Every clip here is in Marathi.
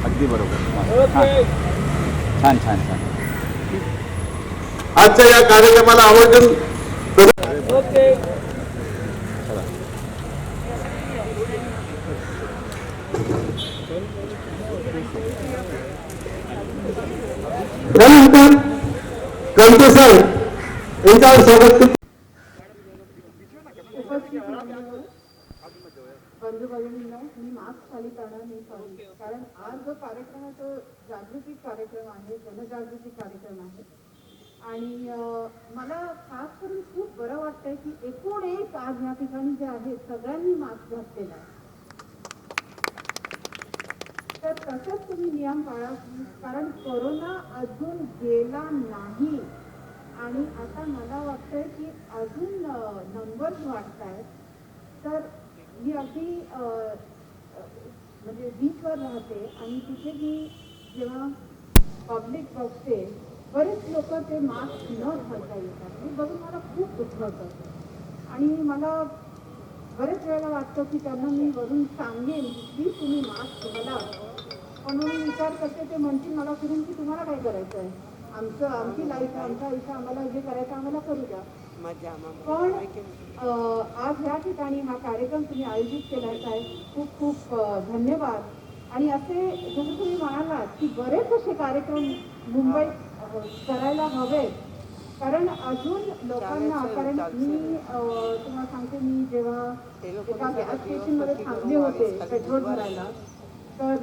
अगदी बरोबर. छान छान छान. आजच्या या कार्यक्रमाला आवर्जून त्यानंतर कंटे सर यांच्यावर स्वागत. बंधू भगिनींनो, मी मास्क खाली करणार नाही सॉरी, कारण आज जो कार्यक्रम आहे तो जागृती कार्यक्रम आहे, जनजागृती कार्यक्रम आहे. आणि मला खास करून खूप बरं वाटतंय की एकूण एक आज या ठिकाणी जे आहे सगळ्यांनी मास्क घातलेला आहे. तर तसेच तुम्ही नियम पाळा, कारण कोरोना अजून गेला नाही. आणि आता मला वाटतंय की अजून नंबर्स वाढत आहेत. तर मी अगदी म्हणजे बीचवर राहते आणि तिथे मी जेव्हा पब्लिक बघते बरेच लोक ते मास्क न घालता येतात. हे बघून मला खूप दुःख होतं आणि मला बरेच वेळेला वाटतं की त्यांना मी वरून सांगेन प्लीज तुम्ही मास्क घाला. पण मी विचार करते ते म्हणतील मला फिरून की तुम्हाला काय करायचं आहे, आमची लाईफ आमचं आयुष्य आम्हाला जे करायचं आम्हाला करू द्या. पण आज या ठिकाणी हा कार्यक्रम तुम्ही आयोजित केल्याचा आहे, खूप खूप धन्यवाद. आणि असे जसं तुम्ही म्हणालात की बरेच असे कार्यक्रम मुंबईत करायला हवेत, कारण अजून लोकांना, कारण मी तुम्हाला सांगते मी जेव्हा एका गॅस स्टेशनमध्ये थांबले होते पेट्रोल भरायला, तर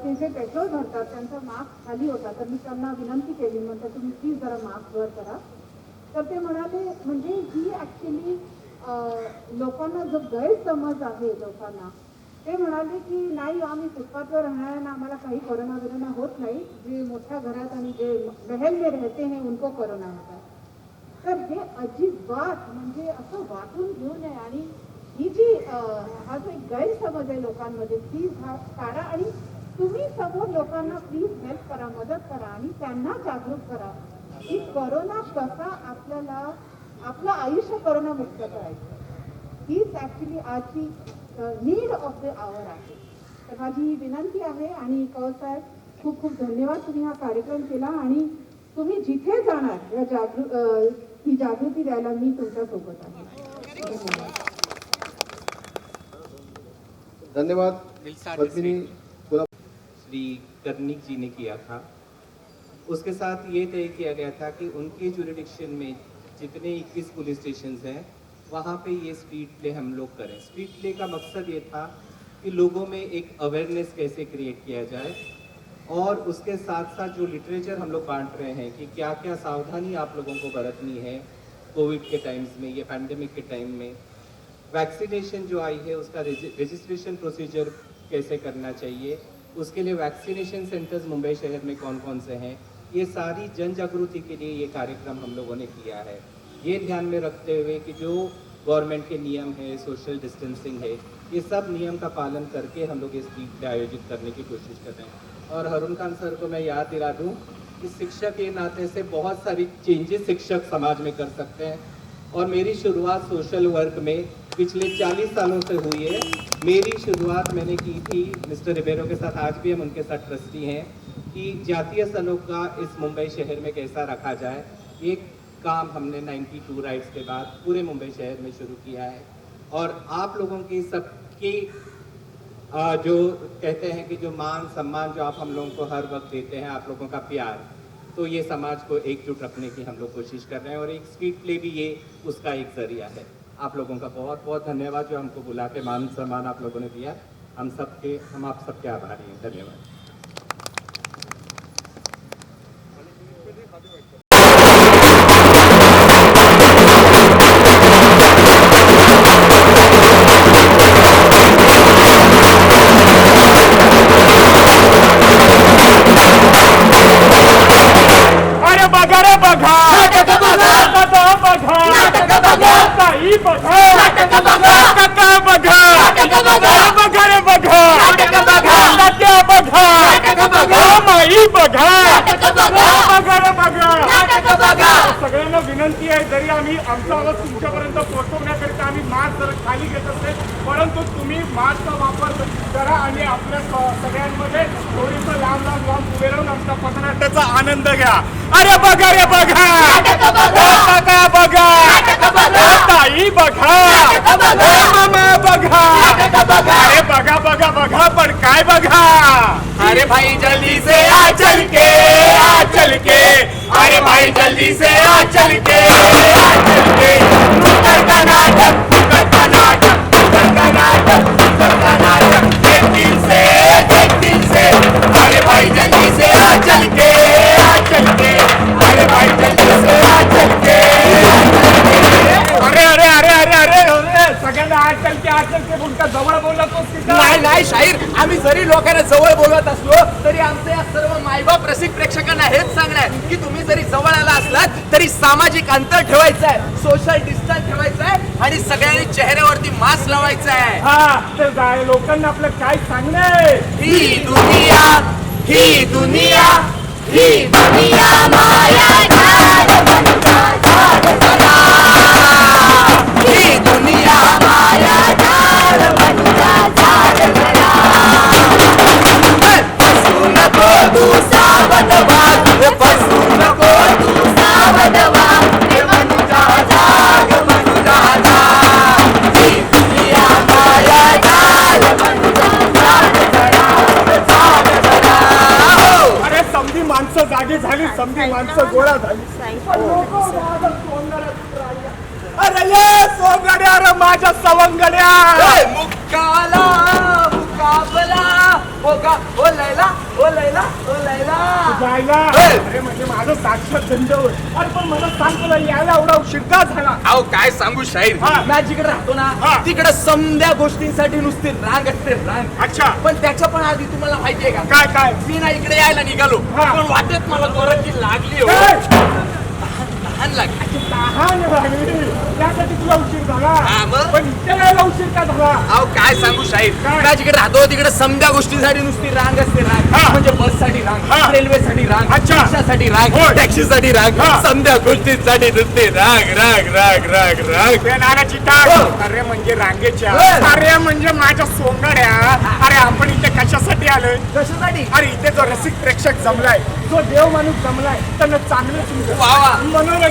ते जे पेट्रोल भरतात त्यांचा मास्क खाली होता. तर मी त्यांना विनंती केली, म्हणतात तुम्ही प्लीज जरा मास्क वर करा. तर ते म्हणाले म्हणजे ही ॲक्च्युली लोकांना जो गैरसमज आहे लोकांना, ते म्हणाले की नाही आम्ही फुटपाथवर राहणाऱ्यांना आम्हाला काही कोरोना बिरोना होत नाही, जे मोठ्या घरात आणि जे महल में रहते हैं उनको कोरोना होता है. तर हे अजिबात म्हणजे असं वाटून घेऊ नये. आणि ही जी हा जो एक गैरसमज आहे लोकांमध्ये, प्लीज हा काढा आणि तुम्ही समोर लोकांना प्लीज हेल्प करा, मदत करा आणि त्यांना जागरूक करा की कोरोना कसा आपल्याला आपलं आयुष्य कोरोनामुक्त करायचं. हीच ॲक्च्युली आजची नीड ऑफ द आवर आहे. तर माझी ही विनंती आहे. आणि कौल साहेब खूप खूप धन्यवाद, तुम्ही हा कार्यक्रम केला आणि तुम्ही जिथे जाणार या ही जागृती द्यायला मी तुमच्यासोबत आहे. धन्यवाद. श्री कर्णिक जी ने किया था, उसके साथ ये तय किया गया था कि उनके जुरिडिक्शन में जितने 21 पुलिस स्टेशन हैं वहाँ पे ये स्ट्रीट प्ले हम लोग करें. स्ट्रीट प्ले का मकसद ये था कि लोगों में एक अवेयरनेस कैसे क्रिएट किया जाए और उसके साथ साथ जो लिटरेचर हम लोग बांट रहे हैं कि क्या क्या सावधानी आप लोगों को बरतनी है कोविड के टाइम्स में, ये पैंडेमिक के टाइम में. वैक्सीनेशन जो आई है उसका रजिस्ट्रेशन प्रोसीजर कैसे करना चाहिए, उसके लिए वैक्सीनेशन सेंटर्स मुंबई शहर में कौन कौन से हैं, ये सारी जन जागृति के लिए ये कार्यक्रम हम लोगों ने किया है. ये ध्यान में रखते हुए कि जो गवर्नमेंट के नियम है, सोशल डिस्टेंसिंग है, ये सब नियम का पालन करके हम लोग इस वीक आयोजित करने की कोशिश कर रहे हैं. और हरून खान सर को मैं याद दिला दूँ कि शिक्षक के नाते से बहुत सारी चेंजेस शिक्षक समाज में कर सकते हैं. और मेरी शुरुआत सोशल वर्क में पिछले 40 सालों से हुई है. मेरी शुरुआत मैंने की थी मिस्टर रिबेरो के साथ, आज भी हम उनके साथ ट्रस्टी हैं, कि जातीय सलों का इस मुंबई शहर में कैसा रखा जाए. एक काम हमने 92 राइट्स के बाद पूरे मुंबई शहर में शुरू किया है. और आप लोगों की सबकी जो कहते हैं कि जो मान सम्मान जो आप हम लोगों को हर वक्त देते हैं, आप लोगों का प्यार, तो ये समाज को एकजुट रखने की हम लोग कोशिश कर रहे हैं. और एक स्ट्रीट प्ले भी ये उसका एक जरिया है. आप लोगों का बहुत बहुत धन्यवाद जो हमको बुला के मान सम्मान आप लोगों ने दिया. हम आप सबके आभारी हैं. धन्यवाद. आणि आमचा आवाज तुमच्यापर्यंत पोहोचवण्याकरिता आम्ही मास्क जरा खाली घेत असते, परंतु तुम्ही मास्कचा वापर करा आणि आपल्या सगळ्यांमध्ये थोडीसं लांब लांब लांब उभे राहून आमच्या पथनाट्याचा आनंद घ्या. अरे बघा रे बघा, बघा बघा, ताई बघा, मामा बघा, अरे बघा बघा बघा, पण काय बघा. अरे भाई जल्दी से आ चल के, आ चल के, अरे भाई जल्दी से आ चल के, आ चल के, नुक्कड़ का नाटक, नुक्कड़ का नाटक, नुक्कड़ का नाटक, नुक्कड़ का नाटक, देख दिल से, अरे भाई जल्दी से आ चल के, आ चल के, अरे भाई जल्दी से आ चल के, आ चल के. अरे अरे अरे अरे अरे अरे सगळ्यांना आजकाल के बोलता जवळ बोलतोस तिथं. नाही नाही शाहीर, आम्ही जरी लोकांना जवळ बोलवत असलो तरी आमचं या सर्व मायबाप रसिक प्रेक्षकांना हेच सांगणं आहे की तुम्ही जरी जवळ आला असलात तरी सामाजिक अंतर ठेवायचं आहे, सोशल डिस्टन्स ठेवायचं आहे आणि सगळ्यांनी चेहऱ्यावरती मास्क लावायचा आहे. हा तर जाय लोकांना आपलं काय सांगणं आहे. ही दुनिया, ही दुनिया, ही दुनिया माया जाल बनता जाल बना, ही दुनिया माया जाल बनता जाल बना. फसू नको तू सावध वाग, फसू नको तू सावध वाग, हे मनुजा जाग, मनुजा जाग, ही दुनिया माया जाल बनता जाल बना, जाल बना. अरे समधी माणसं जागी झाली, समधी माणसं गोळा झाली, पण लोकं माझं सोंगड्यात राहिल्या. अरे ये सोंगड्या, अरे माझ्या सवंगड्या. मुक्काला मुकाबला होगा, ओ लैला, ओ लैला, ओ लैला. जायला अरे म्हणजे माझं साक्षात झंझावर. अरे पण मला सांग तुला यायला एवढा उशीर का झाला. अहो काय सांगू शाहीर, हा. मी जिकडे राहतो ना हा. तिकडे समद्या गोष्टींसाठी नुसती रांग असते, रांग. अच्छा पण त्याच्या पण आधी तुम्हाला माहितीये का काय काय मी ना इकडे यायला निघालो, हा. पण वाटेत मला जोराची लागली हो, काय? लहान लागली. लहान लागली त्यासाठी तुला उशीर झाला. हा, मग? पण इथे यायला उशीर का झाला. अहो काय सांगू शाहीर, काय? मी जिकडे राहतो तिकडे समद्या गोष्टींसाठी नुसती रांग असते, रांग. हा. म्हणजे बससाठी रांग, हा. रेल्वेसाठी रांग, अच्छा. रिक्षासाठी रांग, होय. टॅक्सीसाठी रांग, हा. समद्या गोष्टींसाठी नुसती रांग रांग रांग रांग रांग. ते नानाची टाक. हो. अरे म्हणजे रांगेच्या, हो. अरे म्हणजे माझ्या सोंगड्या. अरे आपण इथे कशासाठी आलोय. कशासाठी? अरे इथे जो रसिक प्रेक्षक जमलाय, जो देव माणूस जमलाय, त्यांना चांगलं सुंदर वा वा. मनोरंजन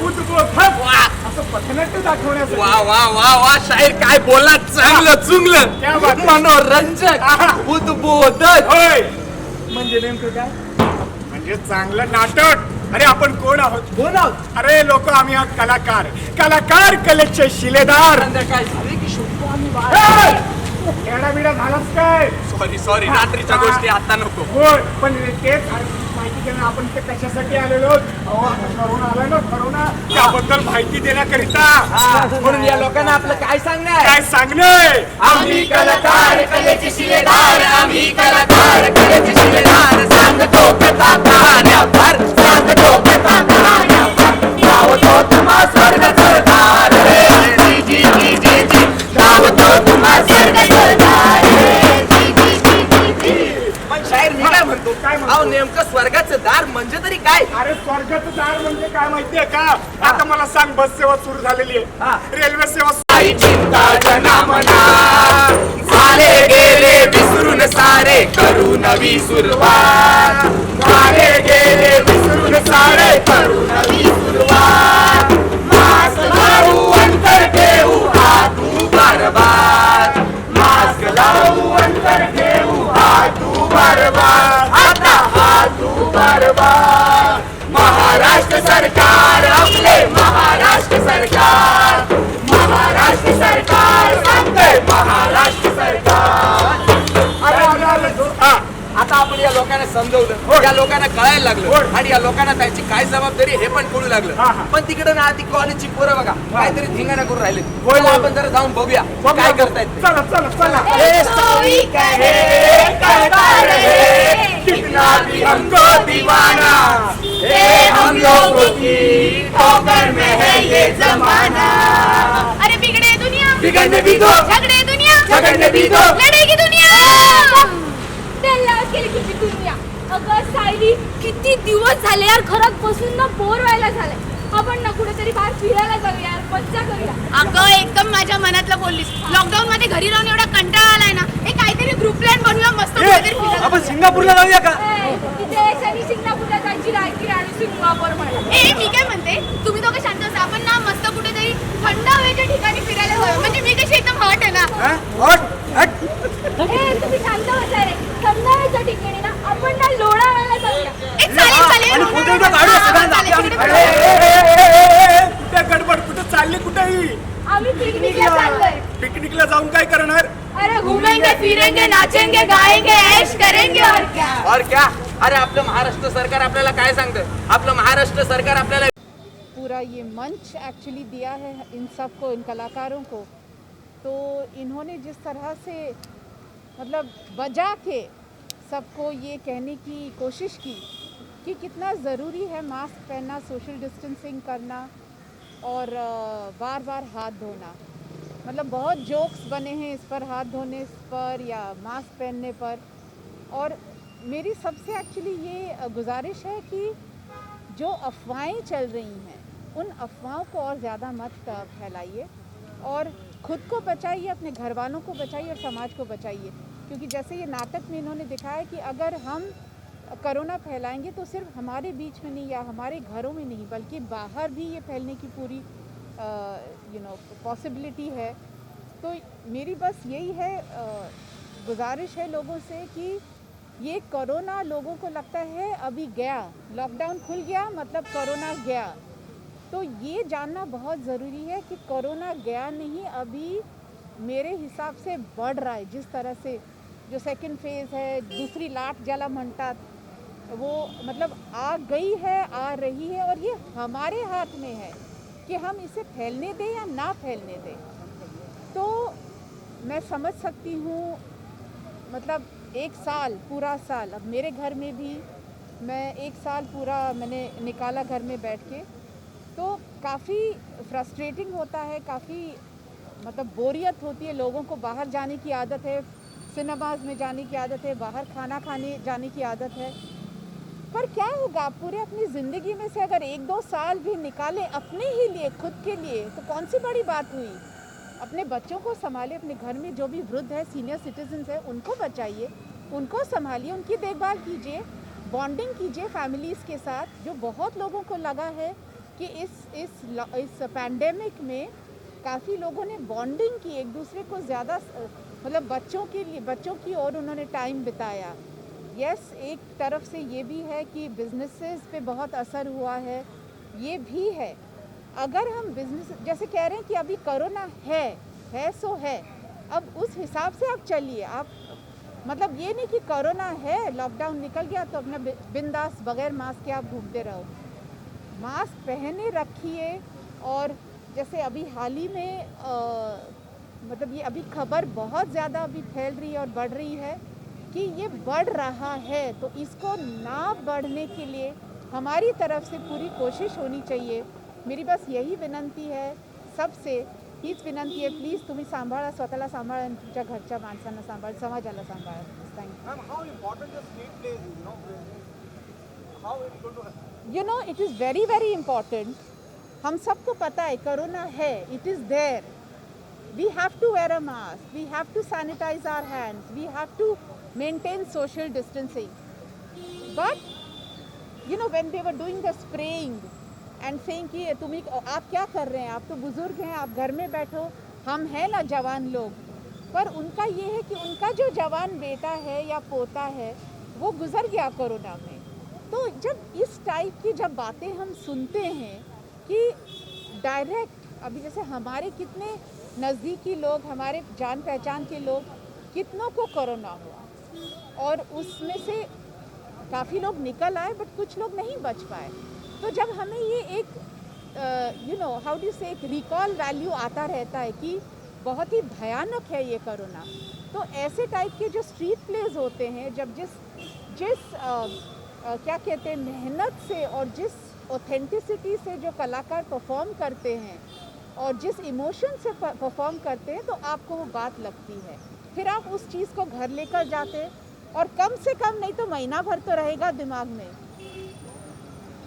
उद्बोधक वा असं पथनाट्य दाखवण्यासाठी. वा वा वा वा शाहीर काय बोला, चांगलं क्या चुंगलं, बात आहे. मनोरंजक, आहा. उद्बोधक. होय म्हणजे नेमकं काय? म्हणजे चांगलं नाटक. अरे आपण कोण आहोत. बोला. अरे लोक आम्ही आहोत कलाकार, कलाकार कलेचे शिलेदार. संध्याकाळ झाली की शोधतो आम्ही बाहेर. येडा बिडा झालाच काय. सॉरी सॉरी, रात्रीच्या गोष्टी आता नको. होय पण तेच माहिती देणं आपण ते कशासाठी आलेलो आहोत. अहो, आपण ठरवून आलोय ना, ठरवून त्याबद्दल माहिती देण्याकरिता. हा, म्हणून या लोकांना आपलं काय सांगणार? काय सांगणं. आम्ही कलाकार कलेचे शिलेदार, आम्ही कलाकार कलेचे शिलेदार, सांगतो कथा कहाण्यावर, सांगतो कथा कहाण्यावर, गावतो तुम्हा स्वर्गाचं दार, रे जी जी जी जी जी, गावतो तुम्हा स्वर्गाचं दार, रे जी जी जी जी जी. पण शाहीर मी काय म्हणतो, काय म्हणतो? अहो नेमकं स्वर्गाचं दार म्हणजे तरी काय? अरे स्वर्गाचं दार म्हणजे काय माहितीये का. आता मला सांग, बस सेवा सुरू झालेली हा. आहे, रेल्वे सेवा काही चिंता जनामना, झाले गेले विसरून सारे, करू नवी सुरुवात, झाले गेले विसरून सारे, करू नवी सुरुवात, मास्क लावू अंतर ठेवू हातू बारबार, मास्क लावू अंतर ठेवू हातू बारबार, आता हातू बारबार. महाराष्ट्र सरकार आपले, महाराष्ट्र सरकार, महाराष्ट्र सरकार सांगतंय, महाराष्ट्र सरकार. आता आपण या लोकांना समजवलं, या लोकांना कळायला लागलं आणि या लोकांना त्यांची काय जबाबदारी हे पण कळू लागलं. पण तिकडे ना ती कॉलेजची पोरं बघा काहीतरी धिंगाणा करून राहिले. चला आपण जरा जाऊन बघूया काय करतायत ते. चला चला चला. ए सोई कहे कहता रहे, कितना भी हमको दीवाना, ए हम लोगों की ठोकर में है ये जमाना. अरे बिगड़े दुनिया, बिगड़ने भी दो, झगड़े दुनिया, झगड़ने भी दो, लड़ेगी दुनिया. त्याला केली किती दुनिया. अगं सायली, किती दिवस झाले यार घरात बसून ना बोर व्हायला झालंय. आपण ना कुठेतरी बाहेर फिरायला जाऊया यार, मज्जा करूया. अगं एकदम माझ्या मनातलं बोललीस. लॉकडाऊन मध्ये घरी राहून एवढा कंटाळा आलाय ना, एक काहीतरी ग्रुप प्लॅन बनवूया मस्त कुठेतरी फिरायला. आपण सिंगापूरला जाऊया का? तिथे शनी सिंगापूरला जायची राहायची आणि सिंगापूर म्हणा. मी काय म्हणते, तुम्ही दोघं शांत असा, आपण ना मस्त कुठेतरी थंड हवेच्या ठिकाणी फिरायला जाऊया. म्हणजे मी कशी एकदम हॉट आहे ना. तुम्ही शांत बसा रे. थंडाव्याच्या ठिकाणी ना आपण ना लोणावळ्याला जाऊया. कुठे गडबड, कुठे चालली, कुठेही आम्ही पिकनिकला चाललोय. पिकनिकला जाऊन काय करणार? अरे घूमेंगे फिरेंगे नाचेंगे गाएंगे ऐश करेंगे और क्या. अरे आपलं महाराष्ट्र सरकार आपल्याला काय सांगतं? आपलं महाराष्ट्र सरकार आपल्याला पूरा ये मंच एक्चुअली दिया है इन सबको, इन कलाकारों को, तो इन्होंने जिस तरह से मतलब बजा के सबको ये कहने की कोशिश की कि कितना ज़रूरी है मास्क पहनना, सोशल डिस्टेंसिंग करना और बार बार हाथ धोना. मतलब बहुत जोक्स बने हैं इस पर, हाथ धोने पर या मास्क पहनने पर. और मेरी सबसे एक्चुअली ये गुजारिश है कि जो अफवाहें चल रही हैं उन अफवाहों को और ज़्यादा मत फैलाइए और खुद को बचाइए, अपने घर वालों को बचाइए और समाज को बचाइए. क्योंकि जैसे ये नाटक में इन्होंने दिखाया कि अगर हम कोरोना फैलाएंगे तो सिर्फ हमारे बीच में नहीं या हमारे घरों में नहीं बल्कि बाहर भी ये फैलने की पूरी पॉसिबिलिटी है. तो मेरी बस यही है गुजारिश है लोगों से कि ये कोरोना लोगों को लगता है अभी गया, लॉकडाउन खुल गया मतलब कोरोना गया. तो ये जानना बहुत ज़रूरी है कि कोरोना गया नहीं, अभी मेरे हिसाब से बढ़ रहा है. जिस तरह से जो सेकंड फेज़ है, दूसरी लाट ज्याला म्हणतात, वो मतलब आ गई है, आ रही है और ये हमारे हाथ में है कि हम इसे फैलने दें या ना फैलने दें. तो मैं समझ सकती हूँ, मतलब एक साल, पूरा साल, अब मेरे घर में भी मैं एक साल पूरा मैंने निकाला घर में बैठ के, तो काफ़ी फ्रस्ट्रेटिंग होता है, काफ़ी मतलब बोरियत होती है. लोगों को बाहर जाने की आदत है, सिनेमाज में जाने की आदत है, बाहर खाना खाने जाने की आदत है. पर क्या होगा, आप पूरे अपनी ज़िंदगी में से अगर 1-2 साल भी निकालें अपने ही लिए, खुद के लिए, तो कौन सी बड़ी बात हुई. अपने बच्चों को संभालिए, अपने घर में जो भी वृद्ध है, सीनियर सिटीजन्स है, उनको बचाइए, उनको संभालिए, उनकी देखभाल कीजिए, बॉन्डिंग कीजिए फैमिलीज़ के साथ. जो बहुत लोगों को लगा है कि इस पैंडेमिक में काफ़ी लोगों ने बॉन्डिंग की, एक दूसरे को ज़्यादा मतलब बच्चों की ओर उन्होंने टाइम बिताया. यस, एक तरफ से ये भी है कि बिजनेसेस पे बहुत असर हुआ है, ये भी है. अगर हम बिजनेस जैसे कह रहे हैं कि अभी कोरोना है सो है, अब उस हिसाब से आप चलिए. आप मतलब ये नहीं कि कोरोना है, लॉकडाउन निकल गया तो अपना बिंदास बगैर मास्क के आप घूमते रहो. मास्क पहने रखिए. और जैसे अभी हाल ही में मतलब ये अभी खबर बहुत ज़्यादा अभी फैल रही है और बढ़ रही है कि ये बढ़ रहा है, तो इसको ना बढ़ने के लिए हमारी तरफ से पूरी कोशिश होनी चाहिए. मेरी बस यही विनंती है सबसे, हीच विनंती आहे, प्लीज तुम्ही सांभाळा, स्वतःला सांभाळा आणि तुमच्या घरच्या माणसांना सांभाळा, समाजाला सांभाळा. You know it is very very important. हम सबको पता है कोरोना है, it is there. We have to wear a mask, we have to sanitise our hands, we have to maintain social distancing. But you know when they were doing the spraying and saying कि आप क्या कर रहे हैं, आप तो बुजुर्ग हैं, आप घर में बैठो, हम हैं ना जवान लोग. पर उनका ये है कि उनका जो जवान बेटा है या पोता है वो गुजर गया कोरोना में. तो जब इस टाइप की जब बातें हम सुनते हैं कि डायरेक्ट, अभी जैसे हमारे कितने नज़दीकी लोग, हमारे जान पहचान के लोग, कितनों को कोरोना हुआ और उसमें से काफ़ी लोग निकल आए बट कुछ लोग नहीं बच पाए. तो जब हमें ये एक यू नो हाउ डू से एक रिकॉल वैल्यू आता रहता है कि बहुत ही भयानक है ये कोरोना, तो ऐसे टाइप के जो स्ट्रीट प्लेज होते हैं, जब जिस क्या कहते हैं मेहनत से और जिस ऑथेंटिसिटी से जो कलाकार परफॉर्म करते हैं और जिस इमोशन से परफॉर्म करते हैं, तो आपको वो बात लगती है. फिर आप उस चीज़ को घर लेकर जाते हैं और कम से कम नहीं तो महीना भर तो रहेगा दिमाग में.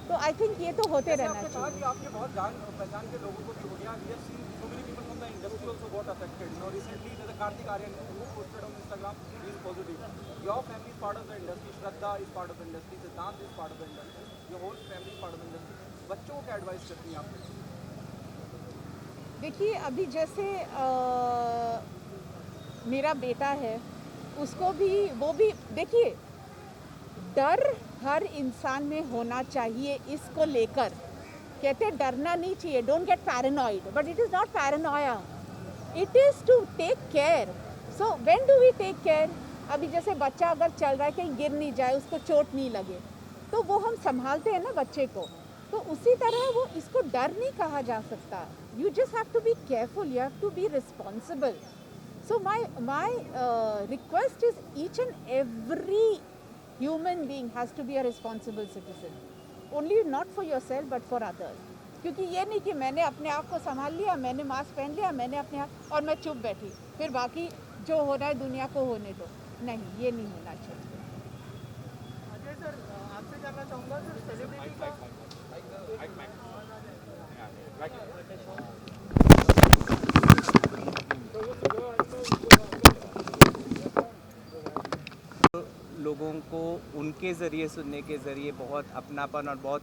तो आई थिंक ये तो होते रहना चाहिए। आपके बहुत जान पहचान के लोगों को छोड़िया, we have seen so many people from the industry also got affected. You know, recently there's a Kartik Aryan who posted on Instagram, he is positive. Your family is part of the industry, Shraddha is part of the industry, Siddhant is part of the industry, your whole family is part of the industry. बच्चों को क्या एडवाइस करती हैं आप? देखिए अभी जैसे मेरा बेटा है, उसको भी वो भी देखिए, डर हर इंसान में होना चाहिए इसको लेकर। कहते हैं डरना नहीं चाहिए, don't get paranoid, but it is not paranoia, it is to take care. So when do we take care? अभी जैसे बच्चा अगर चल रहा है, कहीं गिर नहीं जाए, उसको चोट नहीं लगे, तो वो हम संभालते हैं ना बच्चे को। तो उसी तरह वो इसको डर नहीं कहा जा सकता। You just have to be careful, you have to be responsible. So my request is each and every human being has to be a responsible citizen, only not for yourself but for others. क्योंकि ये नहीं कि मैंने अपने आप को संभाल लिया, मैंने मास्क पहन लिया, मैंने अपने आप और मैं चुप बैठी, फिर बाकी जो हो रहा है दुनिया को होने दो। नहीं, ये नहीं होना चाहिए। अजय सर, आपसे जानना चाहूँगा सर, सेलिब्रिटी का लोगों को उनके ज़रिए सुनने के ज़रिए बहुत अपनापन और बहुत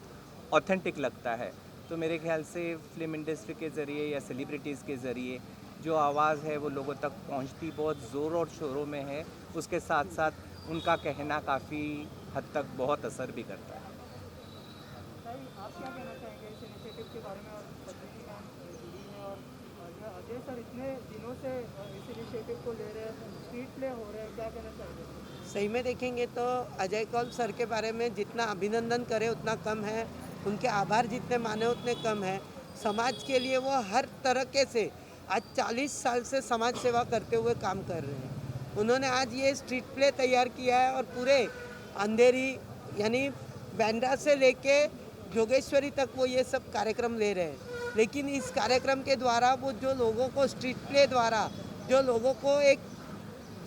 ऑथेंटिक लगता है। तो मेरे ख्याल से फिल्म इंडस्ट्री के ज़रिए या सेलिब्रिटीज़ के ज़रिए जो आवाज़ है वो लोगों तक पहुंचती बहुत ज़ोर और शोरों में है। उसके साथ साथ उनका कहना काफ़ी हद तक बहुत असर भी करता है। आप क्या कहना चाहेंगे इस इनिशिएटिव के बारे में? और पद्धति मैम जुड़ी हैं और अजय सर इतने दिनों से इस इनिशिएटिव को ले रहे हैं, स्ट्रीट प्ले हो रहे हैं, क्या कहना चाहेंगे? सही में देखेंगे तो अजय कौल सर के बारे में जितना अभिनंदन करें उतना कम है, उनके आभार जितने माने उतने कम है। समाज के लिए वो हर तरीके से आज 40 साल से समाज सेवा करते हुए काम कर रहे हैं। उन्होंने आज ये स्ट्रीट प्ले तैयार किया है और पूरे अंधेरी यानी बैंड्रा से लेके जोगेश्वरी तक वो ये सब कार्यक्रम ले रहे हैं। लेकिन इस कार्यक्रम के द्वारा वो जो लोगों को स्ट्रीट प्ले द्वारा जो लोगों को एक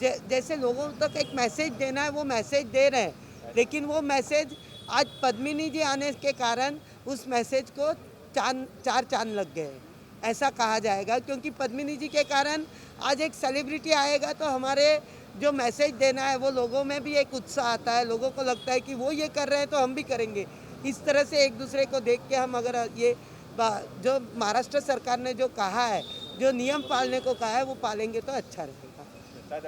जैसे लोगों तक एक मैसेज देना है वो मैसेज दे रहे हैं। लेकिन वो मैसेज आज पद्मिनी जी आने के कारण उस मैसेज को चार चांद लग गए, ऐसा कहा जाएगा। क्योंकि पद्मिनी जी के कारण आज एक सेलिब्रिटी आएगा तो हमारे जो मैसेज देना है वो लोगों में भी एक उत्साह आता है। लोगों को लगता है कि वो ये कर रहे हैं तो हम भी करेंगे। इस तरह से एक दूसरे को देख के हम अगर ये जो महाराष्ट्र सरकार ने जो कहा है, जो नियम पालने को कहा है, वो पालेंगे तो अच्छा रहेगा। क्या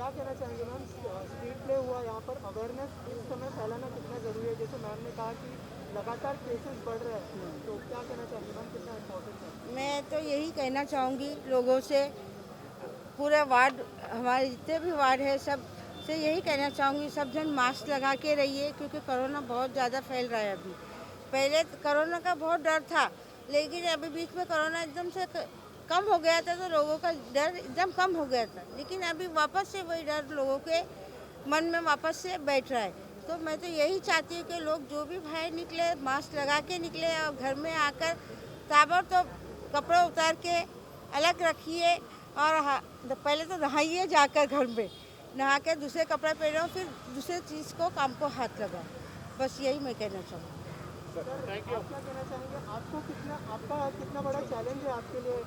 कहना चाहेंगे मैम? स्ट्रीट प्ले हुआ यहाँ पर, अवेयरनेस इस समय फैलाना कितना ज़रूरी है? जैसे मैम ने कहा कि लगातार केसेस बढ़ रहे हैं, तो क्या कहना चाहेंगे मैम, कितना इम्पोर्टेंट है? मैं तो यही कहना चाहूँगी लोगों से, पूरे वार्ड हमारे जितने भी वार्ड है सब से यही कहना चाहूँगी, सब जन मास्क लगा के रहिए, क्योंकि कोरोना बहुत ज़्यादा फैल रहा है। अभी पहले कोरोना का बहुत डर था, लेकिन अभी बीच में कोरोना एकदम से कम हो गया था तो लोगों का डर एकदम कम हो गया था। लेकिन अभी वापस से वही डर लोगों के मन में वापस से बैठ रहा है। तो मैं तो यही चाहती हूँ कि लोग जो भी बाहर निकले मास्क लगा के निकले, और घर में आकर ताबड़तोड़ कपड़े उतार के अलग रखिए, और पहले तो नहाइए जाकर, घर में नहा के दूसरे कपड़े पहनो, फिर दूसरे चीज़ को काम को हाथ लगाओ। बस यही मैं कहना चाहूँगी। Thank you. आप क्या कहना चाहेंगे? आपका कितना बड़ा चैलेंज है आपके लिए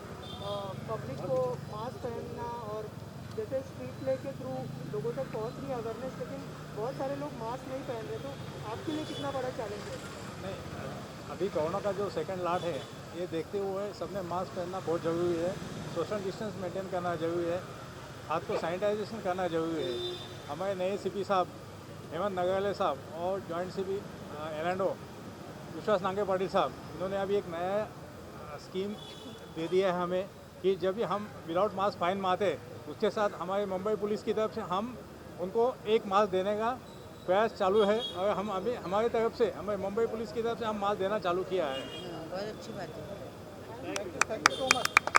पब्लिक को मास्क पहनना, और जैसे स्ट्रीट प्ले के थ्रू लोगों तक पहुंच रही है अवेयरनेस, लेकिन बहुत सारे लोग मास्क नहीं पहन रहे, तो आपके लिए कितना बड़ा चैलेंज है? नहीं, अभी कोरोना का जो सेकंड लाट है ये देखते हुए सबने मास्क पहनना बहुत ज़रूरी है, सोशल डिस्टेंस मेंटेन करना ज़रूरी है, हाथ को सैनिटाइजेशन करना ज़रूरी है। हमारे नए सीपी साहब हेमंत नगरवाले साहब और जॉइंट सीपी एलएंडओ विश्वास नांगे पाटिल साहब, इन्होंने अभी एक नया स्कीम दे दिया है हमें कि जब भी हम विदाउट मास्क फाइन मारते, उसके साथ हमारे मुंबई पुलिस की तरफ से हम उनको एक मास्क देने का प्रयास चालू है। और हम अभी हमारी तरफ से, हमारे मुंबई पुलिस की तरफ से हम मास्क देना चालू किया है। बहुत अच्छी बात है। Thank you so much.